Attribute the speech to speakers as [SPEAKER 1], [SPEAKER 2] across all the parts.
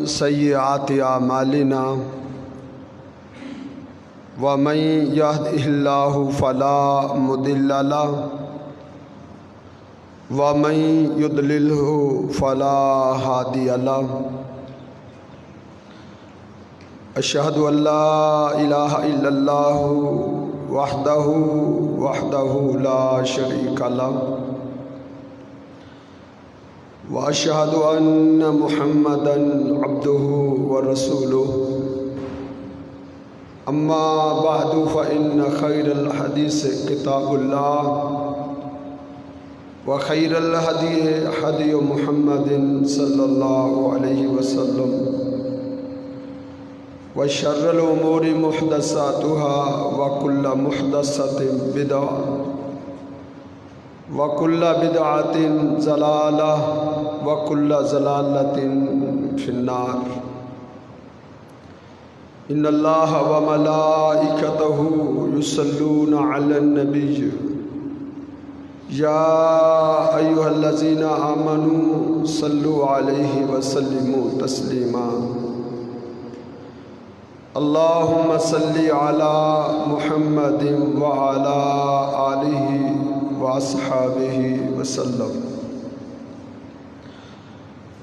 [SPEAKER 1] سیئات اعمالنا ومن يهده الله فلا مضل له ومن يضلله فلا هادي له أشهد أن لا إله إلا الله وحده لا شريك له وأشهد أن محمدًا عبده ورسوله أما بعد فإن خير الحديث كتاب الله وخير الهدي هدي محمد صلى الله عليه وسلم وشر الأمور محدثاتها وكل محدثة بدعة وكل بدعة ضلالة وكل ضلالة في النار إن الله وملائكته يصلون على النبي يا أيها الذين آمنوا صلوا عليه وسلموا تسليما اللهم صل على محمد وعلى آله وأصحابه وسلم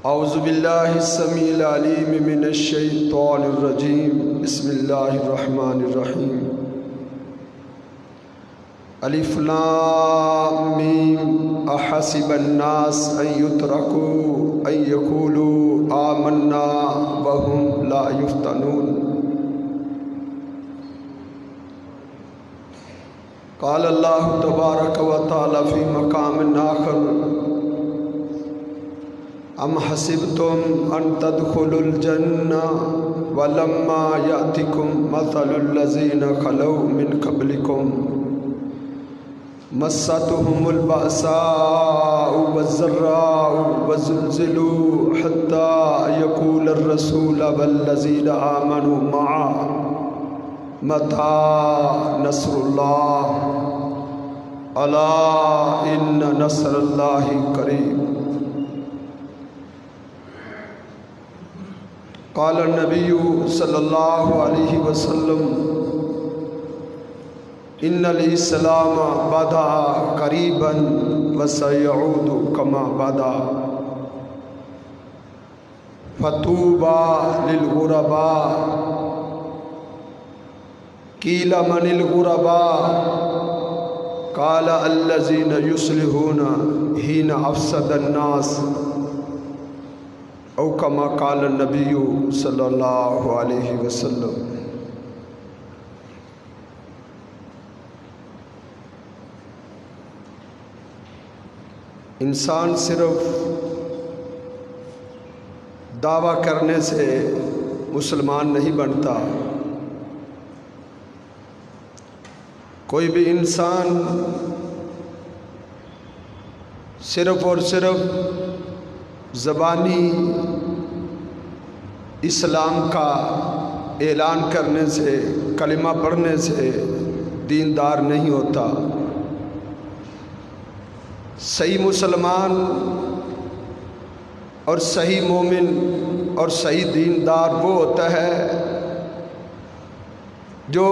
[SPEAKER 1] أعوذ بالله السميع العليم من الشيطان الرجيم بسم الله الرحمن الرحيم ألف لام ميم أحسب الناس أن يتركوا أن يقولوا آمنا وهم لا يفتنون قال الله تبارك وتعالى في مقام آخر أم حسبتم أن تدخلوا الجنة ولما يأتكم مثل الذين خلوا من قبلكم مستهم البأساء والضراء وزلزلوا حتى يقول الرسول والذين آمنوا معه متى نصر الله ألا إن نصر الله قريب قال النبي صلى الله عليه وسلم إن الإسلام بدأ قريبا وسيعود كما بدأ فطوبى للغرباء قيل من الغرباء قال الذين يصلحون حين أفسد الناس او كما قال النبي صلی اللہ علیہ وسلم۔ انسان صرف دعویٰ کرنے سے مسلمان نہیں بنتا، کوئی بھی انسان صرف اور صرف زبانی اسلام کا اعلان کرنے سے، کلمہ پڑھنے سے دیندار نہیں ہوتا۔ صحیح مسلمان اور صحیح مومن اور صحیح دیندار وہ ہوتا ہے جو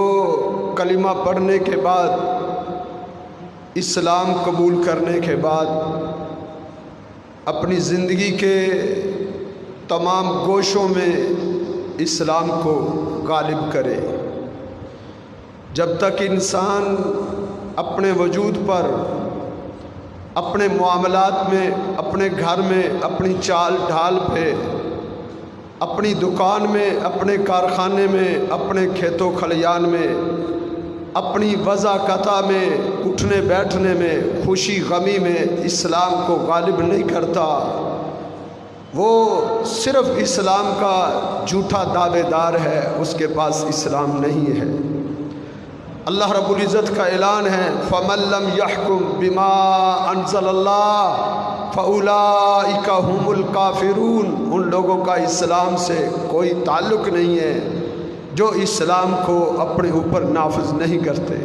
[SPEAKER 1] کلمہ پڑھنے کے بعد، اسلام قبول کرنے کے بعد اپنی زندگی کے تمام گوشوں میں اسلام کو غالب کرے۔ جب تک انسان اپنے وجود پر، اپنے معاملات میں، اپنے گھر میں، اپنی چال ڈھال پہ، اپنی دکان میں، اپنے کارخانے میں، اپنے کھیتوں کھلیان میں، اپنی وضع قطع میں، اٹھنے بیٹھنے میں، خوشی غمی میں اسلام کو غالب نہیں کرتا، وہ صرف اسلام کا جھوٹا دعوے دار ہے، اس کے پاس اسلام نہیں ہے۔ اللہ رب العزت کا اعلان ہے فَمَن لَّمْ يَحْكُم بِمَا أَنزَلَ اللَّهُ فَأُولَٰئِكَ هُمُ الْكَافِرُونَ۔ ان لوگوں کا اسلام سے کوئی تعلق نہیں ہے جو اسلام کو اپنے اوپر نافذ نہیں کرتے۔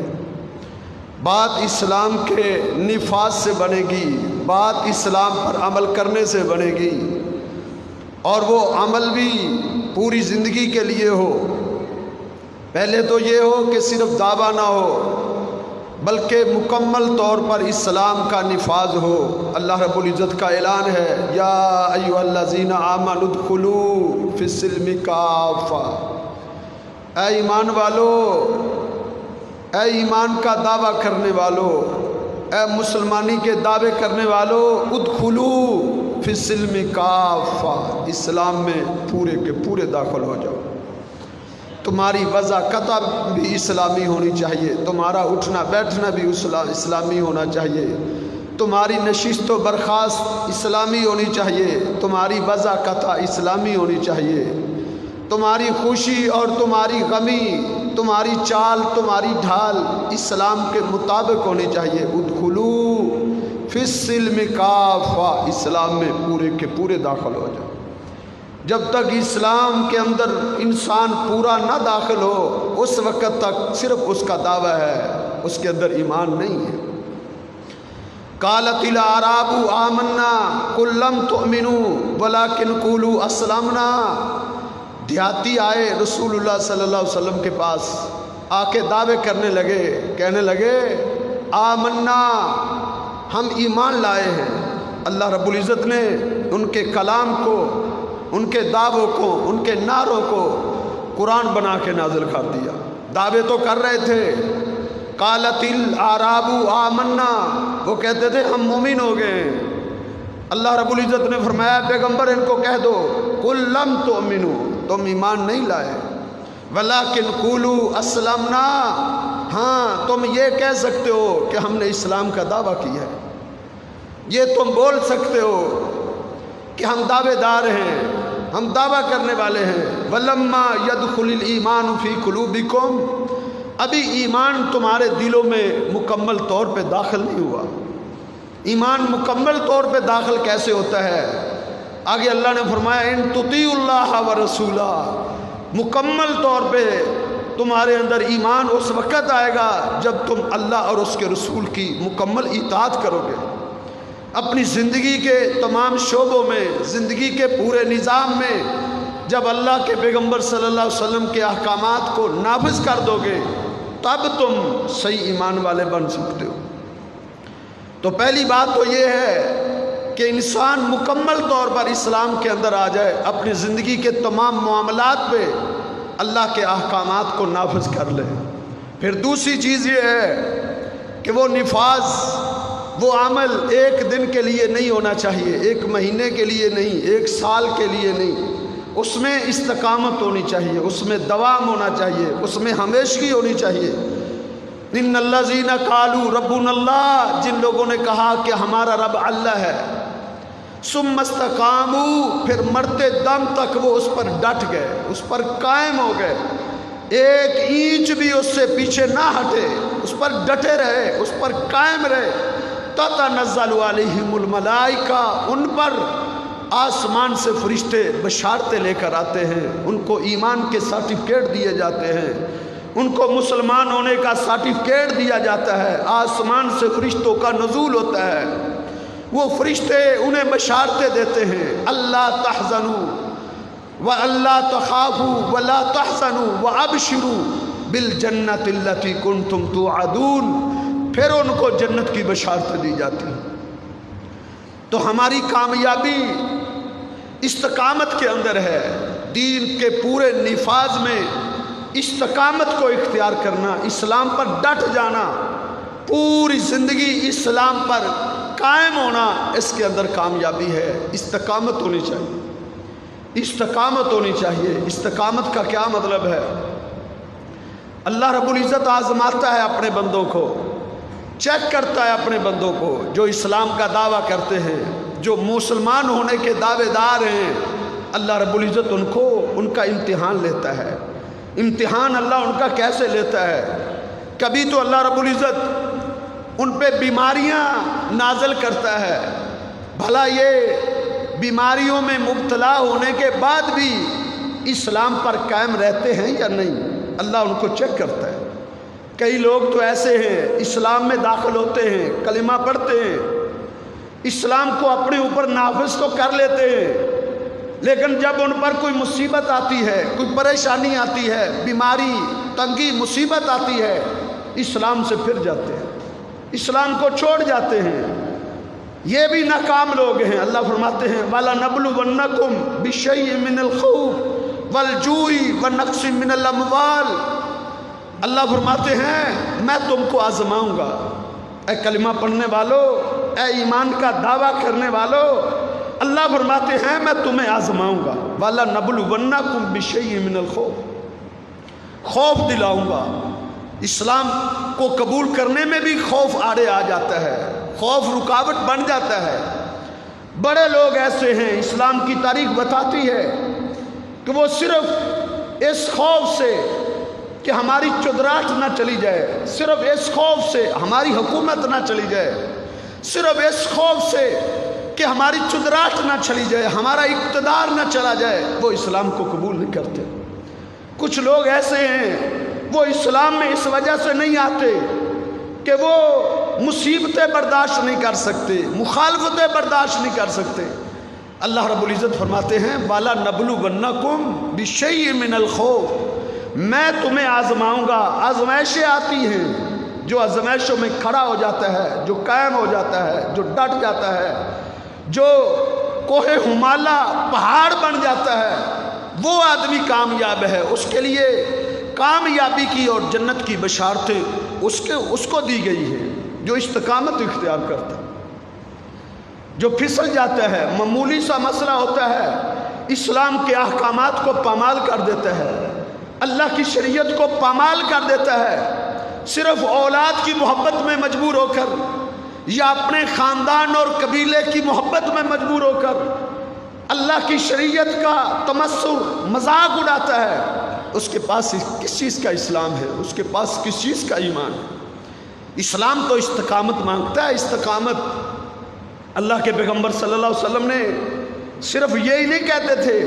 [SPEAKER 1] بات اسلام کے نفاذ سے بنے گی، بات اسلام پر عمل کرنے سے بنے گی، اور وہ عمل بھی پوری زندگی کے لیے ہو. پہلے تو یہ ہو کہ صرف دعویٰ نہ ہو بلکہ مکمل طور پر اسلام کا نفاذ ہو. اللہ رب العزت کا اعلان ہے یا ایھا الذین آمنوا ادخلوا فی السلم کافہ. اے ایمان والو، اے ایمان کا دعویٰ کرنے والو، اے مسلمانی کے دعوے کرنے والو، ادخلوا فی السلم کافہ، اسلام میں پورے کے پورے داخل ہو جاؤ. تمہاری وضع قطع بھی اسلامی ہونی چاہیے، تمہارا اٹھنا بیٹھنا بھی اسلامی ہونا چاہیے، تمہاری نشست و برخاست اسلامی ہونی چاہیے، تمہاری وضع قطع اسلامی ہونی چاہیے، تمہاری خوشی اور تمہاری غمی، تمہاری چال تمہاری ڈھال اسلام کے مطابق ہونی چاہیے. ادخلوا فی السلم کافہ، اسلام میں پورے کے پورے داخل ہو جاؤ. جب تک اسلام کے اندر انسان پورا نہ داخل ہو اس وقت تک صرف اس کا دعویٰ ہے، اس کے اندر ایمان نہیں ہے. قالت الاعراب آمنا قل لم تؤمنوا ولکن قولوا اسلمنا. دیہاتی آئے رسول اللہ صلی اللہ علیہ وسلم کے پاس، آ کے دعوے کرنے لگے، کہنے لگے آمنا، ہم ایمان لائے ہیں. اللہ رب العزت نے ان کے کلام کو، ان کے دعووں کو، ان کے نعروں کو قرآن بنا کے نازل کر دیا. دعوے تو کر رہے تھے. قالت الاعراب آمنا، وہ کہتے تھے ہم مومن ہو گئے. اللہ رب العزت نے فرمایا پیغمبر ان کو کہہ دو قل لم تؤمنوا، تم ایمان نہیں لائے، ولکن قولوا اسلمنا، ہاں تم یہ کہہ سکتے ہو کہ ہم نے اسلام کا دعویٰ کیا ہے، یہ تم بول سکتے ہو کہ ہم دعوے دار ہیں، ہم دعویٰ کرنے والے ہیں. ولما يدخل الایمان فی قلوبکم، ابھی ایمان تمہارے دلوں میں مکمل طور پہ داخل نہیں ہوا. ایمان مکمل طور پہ داخل کیسے ہوتا ہے؟ آگے اللہ نے فرمایا ان تطیعوا اللہ ورسولہ، مکمل طور پہ تمہارے اندر ایمان اس وقت آئے گا جب تم اللہ اور اس کے رسول کی مکمل اطاعت کرو گے. اپنی زندگی کے تمام شعبوں میں، زندگی کے پورے نظام میں جب اللہ کے پیغمبر صلی اللہ علیہ وسلم کے احکامات کو نافذ کر دو گے تب تم صحیح ایمان والے بن سکتے ہو. تو پہلی بات تو یہ ہے کہ انسان مکمل طور پر اسلام کے اندر آ جائے، اپنی زندگی کے تمام معاملات پہ اللہ کے احکامات کو نافذ کر لے. پھر دوسری چیز یہ ہے کہ وہ نفاذ، وہ عمل ایک دن کے لیے نہیں ہونا چاہیے، ایک مہینے کے لیے نہیں، ایک سال کے لیے نہیں. اس میں استقامت ہونی چاہیے، اس میں دوام ہونا چاہیے، اس میں ہمیشگی ہونی چاہیے. ان الذین قالوا ربنا اللہ، جن لوگوں نے کہا کہ ہمارا رب اللہ ہے، ثم استقاموا، پھر مرتے دم تک وہ اس پر ڈٹ گئے، اس پر قائم ہو گئے، ایک اینچ بھی اس سے پیچھے نہ ہٹے، اس پر ڈٹے رہے، اس پر قائم رہے. تتنزل علیہم الملائکہ، ان پر آسمان سے فرشتے بشارتیں لے کر آتے ہیں، ان کو ایمان کے سرٹیفکیٹ دیے جاتے ہیں، ان کو مسلمان ہونے کا سرٹیفکیٹ دیا جاتا ہے. آسمان سے فرشتوں کا نزول ہوتا ہے، وہ فرشتے انہیں بشارتیں دیتے ہیں اللہ تحزنوا وَأَلَّا تَخَافُوا وَلَا تَحْزَنُوا وَأَبْشِرُوا بِالْجَنَّةِ الَّتِي كُنْتُمْ تُوعَدُونَ. پھر ان کو جنت کی بشارتیں دی جاتی ہیں. تو ہماری کامیابی استقامت کے اندر ہے، دین کے پورے نفاذ میں استقامت کو اختیار کرنا، اسلام پر ڈٹ جانا، پوری زندگی اسلام پر قائم ہونا، اس کے اندر کامیابی ہے. استقامت ہونی چاہیے، استقامت ہونی چاہیے. استقامت کا کیا مطلب ہے؟ اللہ رب العزت آزماتا ہے اپنے بندوں کو، چیک کرتا ہے اپنے بندوں کو، جو اسلام کا دعویٰ کرتے ہیں، جو مسلمان ہونے کے دعوے دار ہیں. اللہ رب العزت ان کا امتحان لیتا ہے. امتحان اللہ ان کا کیسے لیتا ہے؟ کبھی تو اللہ رب العزت ان پہ بیماریاں نازل کرتا ہے، بھلا یہ بیماریوں میں مبتلا ہونے کے بعد بھی اسلام پر قائم رہتے ہیں یا نہیں، اللہ ان کو چیک کرتا ہے. کئی لوگ تو ایسے ہیں اسلام میں داخل ہوتے ہیں، کلمہ پڑھتے ہیں، اسلام کو اپنے اوپر نافذ تو کر لیتے ہیں، لیکن جب ان پر کوئی مصیبت آتی ہے، کوئی پریشانی آتی ہے، بیماری، تنگی، مصیبت آتی ہے، اسلام سے پھر جاتے ہیں، اسلام کو چھوڑ جاتے ہیں۔ یہ بھی ناکام لوگ ہیں۔ اللہ فرماتے ہیں وَلَنَبْلُوَنَّكُمْ بِشَيْءٍ مِّنَ الْخَوْفِ وَالْجُوعِ وَنَقْصٍ مِّنَ الْأَمْوَالِ۔ اللہ فرماتے ہیں میں تم کو آزماؤں گا۔ اے کلمہ پڑھنے والوں، اے ایمان کا دعویٰ کرنے والوں، اللہ فرماتے ہیں میں تمہیں آزماؤں گا۔ وَلَنَبْلُوَنَّكُمْ بِشَيْءٍ مِّنَ الْخَوْفِ، خوف دلاؤں گا۔ اسلام کو قبول کرنے میں بھی خوف آڑے آ جاتا ہے، خوف رکاوٹ بن جاتا ہے۔ بڑے لوگ ایسے ہیں، اسلام کی تاریخ بتاتی ہے کہ وہ صرف اس خوف سے کہ ہماری چودراہٹ نہ چلی جائے، صرف اس خوف سے ہماری حکومت نہ چلی جائے، صرف اس خوف سے کہ ہماری چودراہٹ نہ چلی جائے، ہمارا اقتدار نہ چلا جائے، وہ اسلام کو قبول نہیں کرتے۔ کچھ لوگ ایسے ہیں وہ اسلام میں اس وجہ سے نہیں آتے کہ وہ مصیبتیں برداشت نہیں کر سکتے، مخالفتیں برداشت نہیں کر سکتے۔ اللہ رب العزت فرماتے ہیں وَلَنَبْلُوَنَّكُمْ بِشَيْءٍ مِّنَ الْخَوْفِ، میں تمہیں آزماؤں گا۔ آزمائشیں آتی ہیں، جو آزمائشوں میں کھڑا ہو جاتا ہے، جو قائم ہو جاتا ہے، جو ڈٹ جاتا ہے، جو کوہ ہمالا پہاڑ بن جاتا ہے، وہ آدمی کامیاب ہے۔ اس کے لیے کامیابی کی اور جنت کی بشارتیں اس کو دی گئی ہیں جو استقامت اختیار کرتا ہے۔ جو پھسل جاتا ہے، معمولی سا مسئلہ ہوتا ہے، اسلام کے احکامات کو پامال کر دیتا ہے، اللہ کی شریعت کو پامال کر دیتا ہے، صرف اولاد کی محبت میں مجبور ہو کر یا اپنے خاندان اور قبیلے کی محبت میں مجبور ہو کر اللہ کی شریعت کا تمسخر، مذاق اڑاتا ہے، اس کے پاس کس چیز کا اسلام ہے، اس کے پاس کس چیز کا ایمان ہے؟ اسلام تو استقامت مانگتا ہے، استقامت۔ اللہ کے پیغمبر صلی اللہ علیہ وسلم نے صرف یہی نہیں کہتے تھے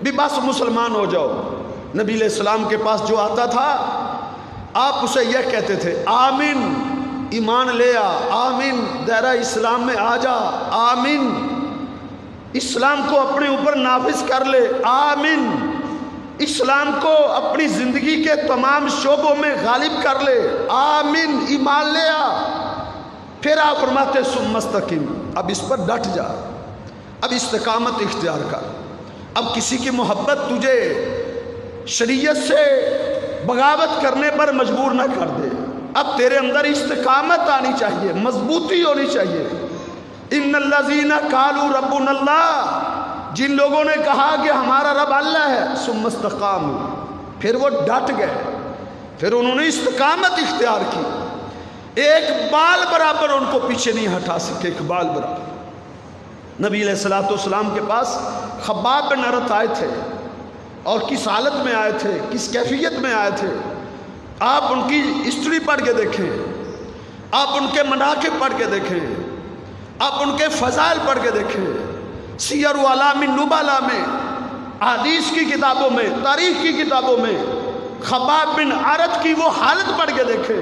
[SPEAKER 1] بھی بس مسلمان ہو جاؤ۔ نبی علیہ السلام کے پاس جو آتا تھا آپ اسے یہ کہتے تھے آمین، ایمان لے آ، آمین دائرہ اسلام میں آ جا، آمین اسلام کو اپنے اوپر نافذ کر لے، آمین اسلام کو اپنی زندگی کے تمام شعبوں میں غالب کر لے، آمین ایمان لے آ۔ پھر آپ فرماتے ثم استقم، اب اس پر ڈٹ جا، اب استقامت اختیار کر، اب کسی کی محبت تجھے شریعت سے بغاوت کرنے پر مجبور نہ کر دے، اب تیرے اندر استقامت آنی چاہیے، مضبوطی ہونی چاہیے۔ ان الذین قالوا ربنا اللہ، جن لوگوں نے کہا کہ ہمارا رب اللہ ہے، ثم استقاموا، پھر وہ ڈٹ گئے، پھر انہوں نے استقامت اختیار کی، ایک بال برابر ان کو پیچھے نہیں ہٹا سکے، ایک بال برابر۔ نبی علیہ السلام کے پاس خباب بن ارت آئے تھے، اور کس حالت میں آئے تھے، کس کیفیت میں آئے تھے، آپ ان کی ہسٹری پڑھ کے دیکھیں، آپ ان کے مناقب پڑھ کے دیکھیں، آپ ان کے فضائل پڑھ کے دیکھیں، سیر اعلام النبلاء میں، حدیث کی کتابوں میں، تاریخ کی کتابوں میں خباب بن ارت کی وہ حالت پڑھ کے دیکھیں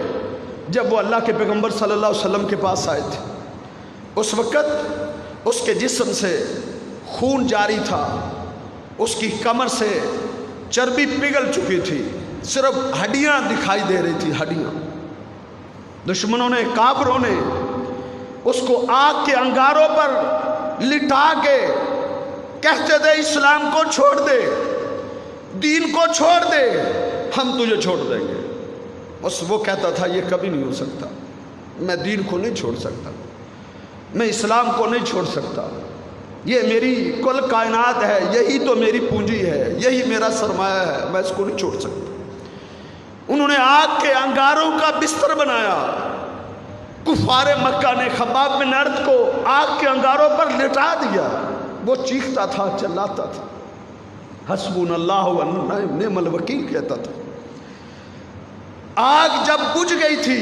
[SPEAKER 1] جب وہ اللہ کے پیغمبر صلی اللہ علیہ وسلم کے پاس آئے تھے۔ اس وقت اس کے جسم سے خون جاری تھا، اس کی کمر سے چربی پگھل چکی تھی، صرف ہڈیاں دکھائی دے رہی تھی، ہڈیاں۔ دشمنوں نے، کافروں نے اس کو آگ کے انگاروں پر لٹا کے کہتے تھے اسلام کو چھوڑ دے، دین کو چھوڑ دے، ہم تجھے چھوڑ دیں گے۔ بس وہ کہتا تھا یہ کبھی نہیں ہو سکتا، میں دین کو نہیں چھوڑ سکتا، میں اسلام کو نہیں چھوڑ سکتا، یہ میری کل کائنات ہے، یہی تو میری پونجی ہے، یہی میرا سرمایہ ہے، میں اس کو نہیں چھوڑ سکتا۔ انہوں نے آگ کے انگاروں کا بستر بنایا، کفار مکہ نے خباب بن ارت کو آگ کے انگاروں پر لٹا دیا، وہ چیختا تھا، چلاتا تھا، حسبنا اللہ ونعم الوکیل کہتا تھا۔ آگ جب بجھ گئی تھی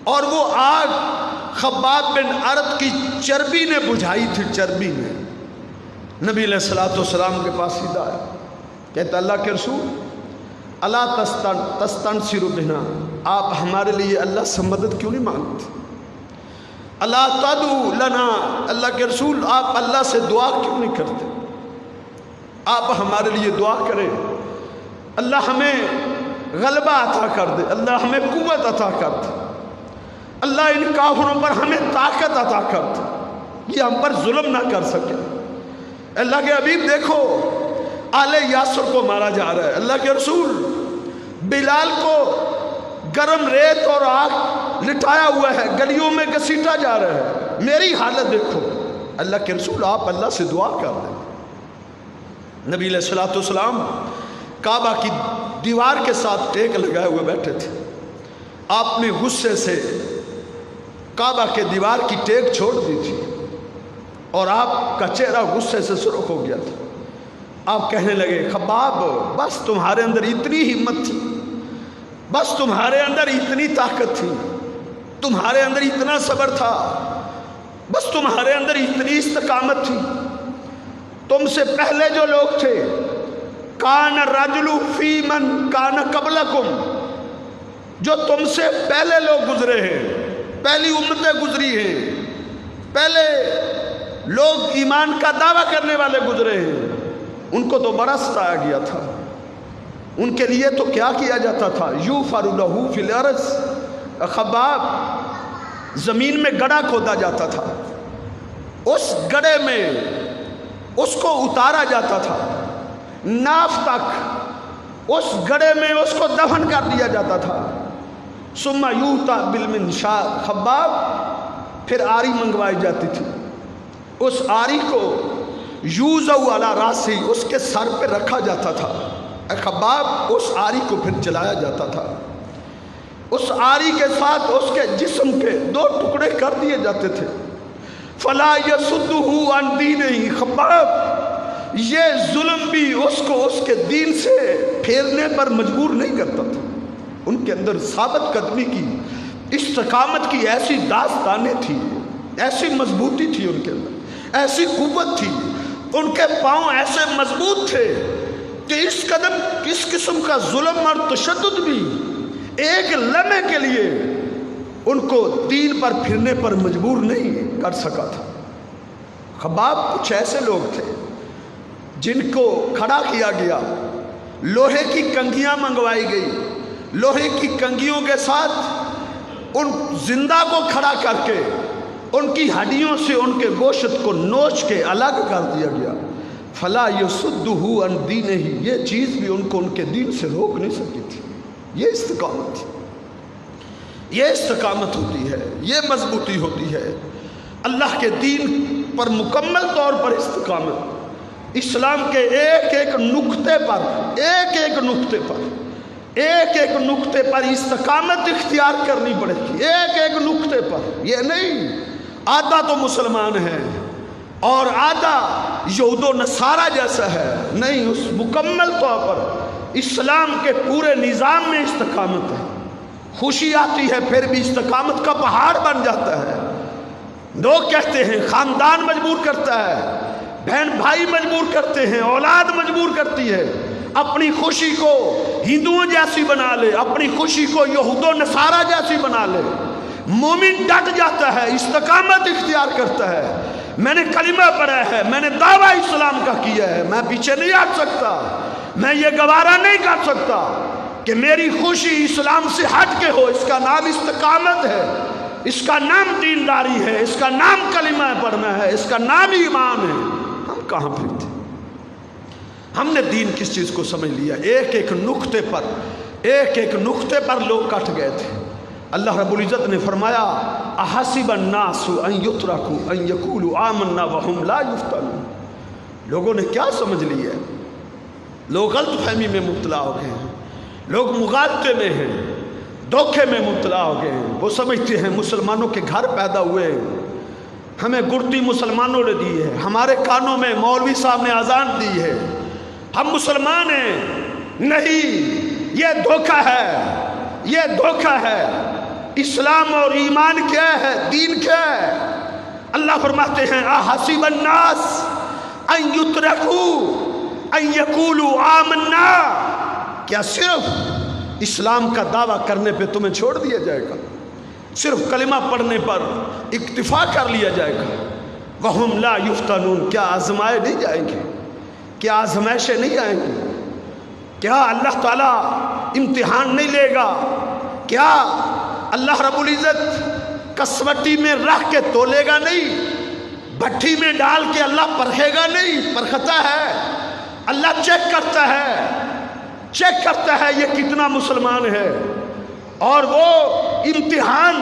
[SPEAKER 1] اور وہ آگ خباب بن ارت کی چربی نے بجھائی تھی، چربی نے، نبی علیہ السلام کے پاس سیدھا آیا، کہتا اللہ کے رسول اللہ تستنصر بنا، آپ ہمارے لیے اللہ سے مدد کیوں نہیں مانگتے؟ اللہ تدعو لنا، اللہ کے رسول آپ اللہ سے دعا کیوں نہیں کرتے؟ آپ ہمارے لیے دعا کریں، اللہ ہمیں غلبہ عطا کر دے، اللہ ہمیں قوت عطا کر دے، اللہ ان کافروں پر ہمیں طاقت عطا کر دے، یہ ہم پر ظلم نہ کر سکے۔ اللہ کے حبیب دیکھو، آل یاسر کو مارا جا رہا ہے، اللہ کے رسول بلال کو گرم ریت اور آگ لٹایا ہوا ہے، گلیوں میں گھسیٹا جا رہا ہے، میری حالت دیکھو۔ اللہ کے رسول آپ اللہ سے دعا کر دیں۔ نبی علیہ الصلوۃ والسلام کعبہ کی دیوار کے ساتھ ٹیک لگائے ہوئے بیٹھے تھے، آپ نے غصے سے کعبہ کے دیوار کی ٹیک چھوڑ دی تھی اور آپ کا چہرہ غصے سے سرخ ہو گیا تھا۔ آپ کہنے لگے، خباب بس تمہارے اندر اتنی ہمت تھی، بس تمہارے اندر اتنی طاقت تھی، تمہارے اندر اتنا صبر تھا، بس تمہارے اندر اتنی استقامت تھی۔ تم سے پہلے جو لوگ تھے، کان الرجل فی من کان قبلکم، جو تم سے پہلے لوگ گزرے ہیں، پہلی امتیں گزری ہیں، پہلے لوگ ایمان کا دعویٰ کرنے والے گزرے ہیں، ان کو تو بڑا ستایا گیا تھا۔ ان کے لیے تو کیا کیا جاتا تھا، یوفر لہ فی الارض، خباب زمین میں گڑھا کھودا جاتا تھا، اس گڑھے میں اس کو اتارا جاتا تھا، ناف تک اس گڑھے میں اس کو دفن کر دیا جاتا تھا۔ ثم یؤتی بالمنشار، خباب پھر آری منگوائی جاتی تھی، اس آری کو یوضع علی راسی، اس کے سر پہ رکھا جاتا تھا، خباب اس آری کو پھر جلایا جاتا تھا، اس آری کے ساتھ اس کے جسم کے 2 ٹکڑے کر دیے جاتے تھے۔ فلا یصدہ عن دینہ، خباب یہ ظلم بھی اس کو اس کے دین سے پھیرنے پر مجبور نہیں کرتا تھا۔ ان کے اندر ثابت قدمی کی، استقامت کی ایسی داستانیں تھی، ایسی مضبوطی تھی ان کے اندر، ایسی قوت تھی، ان کے پاؤں ایسے مضبوط تھے کہ اس قسم کا ظلم اور تشدد بھی ایک لمحے کے لیے ان کو دین پر پھرنے پر مجبور نہیں کر سکا تھا۔ خباب کچھ ایسے لوگ تھے جن کو کھڑا کیا گیا، لوہے کی کنگھیاں منگوائی گئی، لوہے کی کنگھیوں کے ساتھ ان زندہ کو کھڑا کر کے ان کی ہڈیوں سے ان کے گوشت کو نوچ کے الگ کر دیا گیا۔ فلا یصدہ عن دینہ، یہ چیز بھی ان کو ان کے دین سے روک نہیں سکی تھی۔ یہ استقامت تھی، یہ استقامت ہوتی ہے، یہ مضبوطی ہوتی ہے، اللہ کے دین پر مکمل طور پر استقامت، اسلام کے ایک ایک نقطے پر، ایک ایک نقطے پر استقامت اختیار کرنی پڑے گی، ایک ایک نقطے پر۔ یہ نہیں آدھا تو مسلمان ہے اور آدھا یہود و نصارہ جیسا ہے، نہیں، اس مکمل طور پر اسلام کے پورے نظام میں استقامت ہے۔ خوشی آتی ہے پھر بھی استقامت کا پہاڑ بن جاتا ہے۔ لوگ کہتے ہیں خاندان مجبور کرتا ہے، بہن بھائی مجبور کرتے ہیں، اولاد مجبور کرتی ہے، اپنی خوشی کو ہندوؤں جیسی بنا لے، اپنی خوشی کو یہود و نصارہ جیسی بنا لے۔ مومن ڈٹ جاتا ہے، استقامت اختیار کرتا ہے، میں نے کلمہ پڑھا ہے، میں نے دعویٰ اسلام کا کیا ہے، میں پیچھے نہیں ہٹ سکتا، میں یہ گوارا نہیں کر سکتا کہ میری خوشی اسلام سے ہٹ کے ہو۔ اس کا نام استقامت ہے، اس کا نام دینداری ہے، اس کا نام کلمہ پڑھنا ہے، اس کا نام ایمان ہے۔ ہم کہاں پھرتے؟ ہم نے دین کس چیز کو سمجھ لیا؟ ایک ایک نقطے پر لوگ کٹ گئے تھے۔ اللہ رب العزت نے فرمایا، احسب الناس ان یترکوا ان یقولوا آمنا وهم لا یفتنون، لوگوں نے کیا سمجھ لیا ہے؟ لوگ غلط فہمی میں مبتلا ہو گئے ہیں، لوگ مغالطے میں ہیں، دھوکے میں مبتلا ہو گئے ہیں۔ وہ سمجھتے ہیں مسلمانوں کے گھر پیدا ہوئے ہیں، ہمیں گڑتی مسلمانوں نے دی ہے، ہمارے کانوں میں مولوی صاحب نے اذان دی ہے، ہم مسلمان ہیں۔ نہیں، یہ دھوکہ ہے، یہ دھوکہ ہے۔ اسلام اور ایمان کیا ہے؟ دین کیا ہے؟ اللہ فرماتے ہیں، احسب الناس ان یترکوا ان یقولوا آمنا، کیا صرف اسلام کا دعویٰ کرنے پہ تمہیں چھوڑ دیا جائے گا؟ صرف کلمہ پڑھنے پر اکتفا کر لیا جائے گا؟ وہم لا یفتنون، کیا آزمائے نہیں جائیں گے؟ کیا آزمائشیں نہیں آئیں گی؟ کیا اللہ تعالیٰ امتحان نہیں لے گا؟ کیا اللہ رب العزت کسوٹی میں رکھ کے تولے گا نہیں؟ بھٹی میں ڈال کے اللہ پرکھے گا نہیں؟ پرکھتا ہے، اللہ چیک کرتا ہے یہ کتنا مسلمان ہے۔ اور وہ امتحان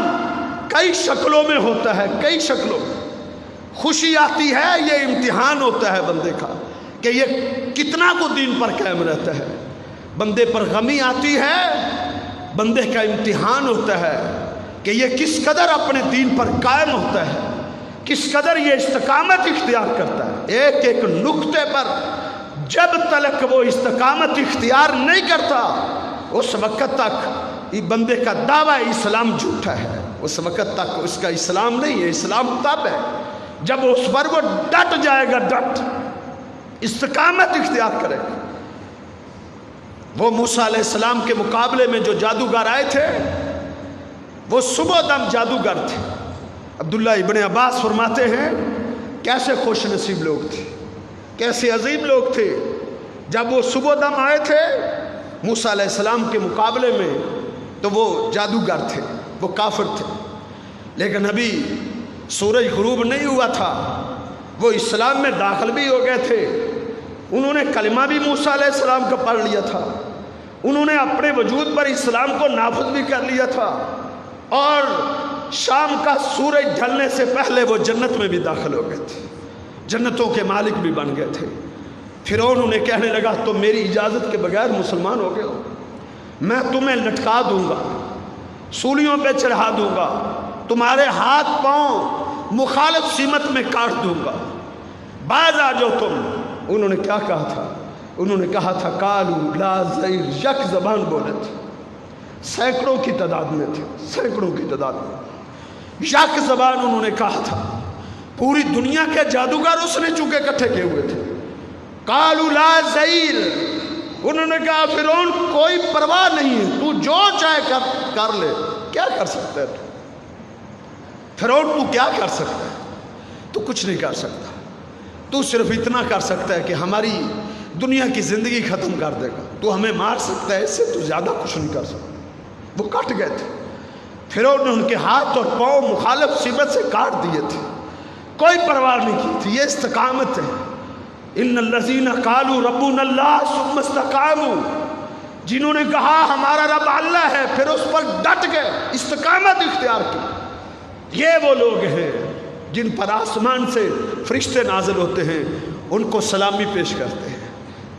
[SPEAKER 1] کئی شکلوں میں ہوتا ہے، کئی شکلوں میں۔ خوشی آتی ہے، یہ امتحان ہوتا ہے بندے کا کہ یہ کتنا کو دین پر قائم رہتا ہے۔ بندے پر غمی آتی ہے، بندے کا امتحان ہوتا ہے کہ یہ کس قدر اپنے دین پر قائم ہوتا ہے، کس قدر یہ استقامت اختیار کرتا ہے۔ ایک ایک نقطے پر جب تک وہ استقامت اختیار نہیں کرتا، اس وقت تک یہ بندے کا دعویٰ اسلام جھوٹا ہے، اس وقت تک اس کا اسلام نہیں ہے۔ اسلام تب ہے جب اس پر وہ ڈٹ جائے گا، ڈٹ استقامت اختیار کرے گا۔ وہ موسیٰ علیہ السلام کے مقابلے میں جو جادوگر آئے تھے، وہ صبح دم جادوگر تھے۔ عبداللہ ابن عباس فرماتے ہیں کیسے خوش نصیب لوگ تھے، کیسے عظیم لوگ تھے۔ جب وہ صبح دم آئے تھے موسیٰ علیہ السلام کے مقابلے میں، تو وہ جادوگر تھے، وہ کافر تھے، لیکن ابھی سورج غروب نہیں ہوا تھا، وہ اسلام میں داخل بھی ہو گئے تھے۔ انہوں نے کلمہ بھی موسیٰ علیہ السلام کا پڑھ لیا تھا، انہوں نے اپنے وجود پر اسلام کو نافذ بھی کر لیا تھا، اور شام کا سورج ڈھلنے سے پہلے وہ جنت میں بھی داخل ہو گئے تھے، جنتوں کے مالک بھی بن گئے تھے۔ فرعون انہیں کہنے لگا تم میری اجازت کے بغیر مسلمان ہو گئے ہو، میں تمہیں لٹکا دوں گا، سولیوں پہ چڑھا دوں گا، تمہارے ہاتھ پاؤں مخالف سمت میں کاٹ دوں گا، باز آ جاؤ تم۔ انہوں نے کیا کہا تھا؟ انہوں نے کہا تھا قالوا لا زیر، یک زبان بولے تھے، سینکڑوں کی تعداد میں تھے، سینکڑوں کی تعداد میں یک زبان انہوں نے کہا تھا۔ پوری دنیا کے جادوگر اس نے چونکہ اکٹھے کیے ہوئے تھے۔ قالوا لا زیر، انہوں نے کہا فرعون کوئی پرواہ نہیں ہے، تو جو چاہے کر لے، کیا کر سکتا ہے تو؟ فرعون تو کیا کر سکتا ہے؟ تو کچھ نہیں کر سکتا، تو صرف اتنا کر سکتا ہے کہ ہماری دنیا کی زندگی ختم کر دے گا، تو ہمیں مار سکتا ہے، اس سے تو زیادہ کچھ نہیں کر سکتا۔ وہ کٹ گئے تھے، فرعون نے ان کے ہاتھ اور پاؤں مخالف سمت سے کاٹ دیے تھے، کوئی پرواہ نہیں کی تھی۔ یہ استقامت ہے۔ ان الذین قالوا ربنا اللہ ثم استقاموا، جنہوں نے کہا ہمارا رب اللہ ہے، پھر اس پر ڈٹ گئے، استقامت اختیار کی، یہ وہ لوگ ہیں جن پر آسمان سے فرشتے نازل ہوتے ہیں، ان کو سلامی پیش کرتے ہیں،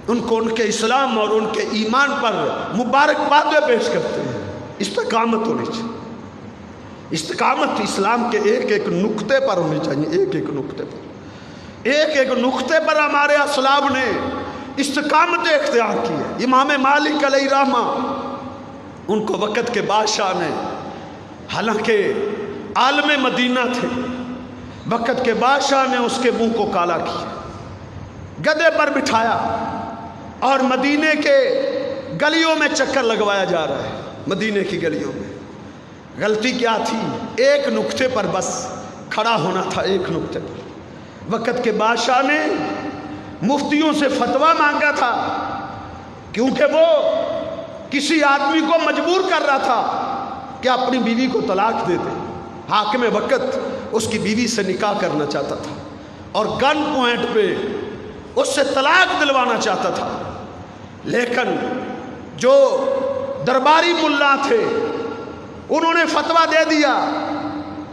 [SPEAKER 1] ان کو ان کے اسلام اور ان کے ایمان پر مبارکبادیں پیش کرتے ہیں۔ استقامت ہونی چاہیے، استقامت اسلام کے ایک ایک نقطے پر ہونی چاہیے، ایک ایک نقطے پر، ایک ایک نقطے پر ہمارے اسلاف نے استقامت اختیار کی ہے۔ امام مالک علیہ رحمہ، ان کو وقت کے بادشاہ نے، حالانکہ عالم مدینہ تھے، وقت کے بادشاہ نے اس کے منہ کو کالا کیا، گدے پر بٹھایا، اور مدینے کے گلیوں میں چکر لگوایا جا رہا ہے۔ مدینے کی گلیوں میں غلطی کیا تھی؟ ایک نقطے پر بس کھڑا ہونا تھا، ایک نقطے پر۔ وقت کے بادشاہ نے مفتیوں سے فتویٰ مانگا تھا، کیونکہ وہ کسی آدمی کو مجبور کر رہا تھا کہ اپنی بیوی کو طلاق دے دے۔ حاکم وقت اس کی بیوی سے نکاح کرنا چاہتا تھا، اور گن پوائنٹ پہ اس سے طلاق دلوانا چاہتا تھا، لیکن جو درباری ملا تھے انہوں نے فتویٰ دے دیا،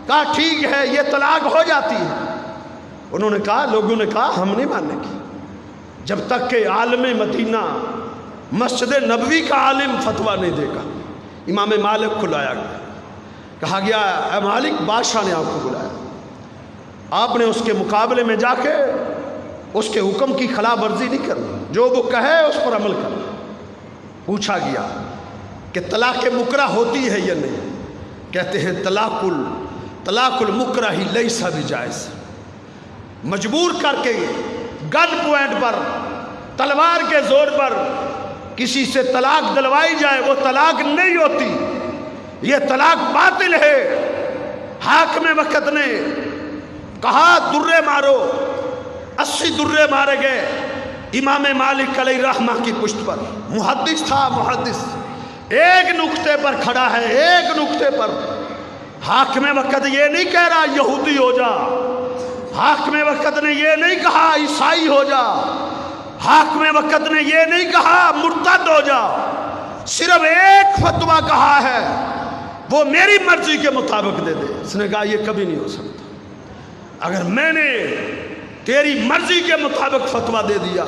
[SPEAKER 1] کہا ٹھیک ہے یہ طلاق ہو جاتی ہے۔ انہوں نے کہا، لوگوں نے کہا ہم نہیں ماننے کی جب تک کہ عالم مدینہ مسجد نبوی کا عالم فتویٰ نہیں دے گا۔ امام مالک کو لایا گیا، کہا گیا اے مالک بادشاہ نے آپ کو بلایا، آپ نے اس کے مقابلے میں جا کے اس کے حکم کی خلاف ورزی نہیں کرنی، جو وہ کہے اس پر عمل کرنا۔ پوچھا گیا کہ طلاق مکرہ ہوتی ہے یا نہیں؟ کہتے ہیں طلاق المکرہ لیس بجائز، مجبور کر کے گن پوائنٹ پر تلوار کے زور پر کسی سے طلاق دلوائی جائے وہ طلاق نہیں ہوتی، یہ طلاق باطل ہے۔ حاکم وقت نے کہا درے مارو، 80 درے مارے گئے، امام مالک علیہ رحمہ کی پشت پر محدث تھا، محدث ایک نقطے پر کھڑا ہے، ایک نقطے پر۔ حاکم وقت یہ نہیں کہہ رہا یہودی ہو جا، حاکم وقت نے یہ نہیں کہا عیسائی ہو جا، حاکم وقت نے یہ نہیں کہا مرتد ہو جا، صرف ایک فتویٰ کہا ہے وہ میری مرضی کے مطابق دے دے۔ اس نے کہا یہ کبھی نہیں ہو سکتا، اگر میں نے تیری مرضی کے مطابق فتویٰ دے دیا،